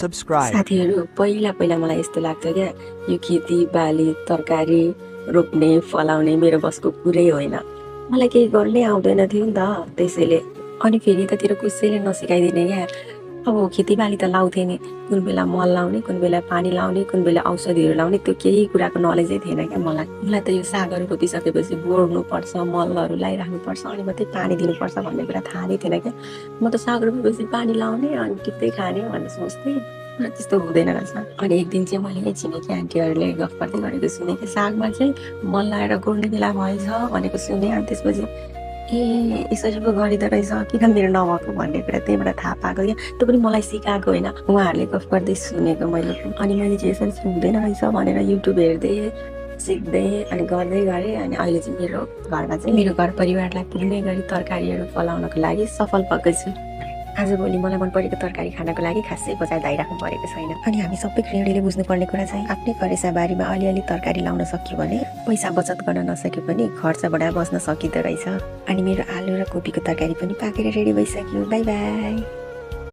subscribe. साथीहरू पहिला पहिला मलाई यस्तो लाग्थ्यो क्या यो खेती बाली तरकारी रोप्ने फलाउने मेरो बसको कुरै होइन। मलाई केही गर्नै आउँदैन थियो नि त त्यसैले। अनि फेरि यतातिर कसैले नसिकाइदिने क्या। अब खेतीबाली त लाउँथे नि, कुन बेला मल लाउने, कुन बेला पानी लाउने, कुन बेला औषधिहरू लाउने, त्यो केही कुराको नलेजै थिएन क्या मलाई। मलाई त यो सागहरू रोपिसकेपछि गोड्नुपर्छ, मलहरू लगाइराख्नुपर्छ, अनि मात्रै पानी दिनुपर्छ भन्ने कुरा थाहा नै थिएन क्या। म त साग रोपेपछि पानी लाउने अनि टिप्दै खाने भनेर सोच्थेँ, तर त्यस्तो हुँदैन रहेछ। अनि एक दिन चाहिँ मैले छिमेकी आन्टीहरूले गफ गर्दै गरेको सुनेँ कि सागमा चाहिँ मल लगाएर गोड्ने बेला भएछ भनेको सुनेँ। अनि त्यसपछि ए यसरी पो गरिँदो रहेछ, किन मेरो नभएको भन्ने कुरा त्यहीँबाट थाहा पाएको क्या। त्यो पनि मलाई सिकाएको होइन, उहाँहरूले गफ गर्दै सुनेको मैले। अनि मैले चाहिँ यसरी चाहिँ हुँदैन रहेछ भनेर युट्युब हेर्दै सिक्दै अनि गर्दै गरेँ। अनि अहिले चाहिँ मेरो घरमा चाहिँ मेरो घर परिवारलाई पुग्ने गरी तरकारीहरू फलाउनको लागि सफल भएको छु। आजभोलि मलाई मन परेको तरकारी खानको लागि खासै बजार धाइराख्नु परेको छैन। अनि हामी सबै गृहिणीले बुझ्नुपर्ने कुरा चाहिँ आफ्नै करेसा बारीमा अलिअलि तरकारी लाउन सक्यो भने पैसा बचत गर्न नसके पनि खर्चबाट बस्न सकिँदो रहेछ। अनि मेरो आलु र कोपीको तरकारी पनि पाकेर रेडी भइसक्यो। By by.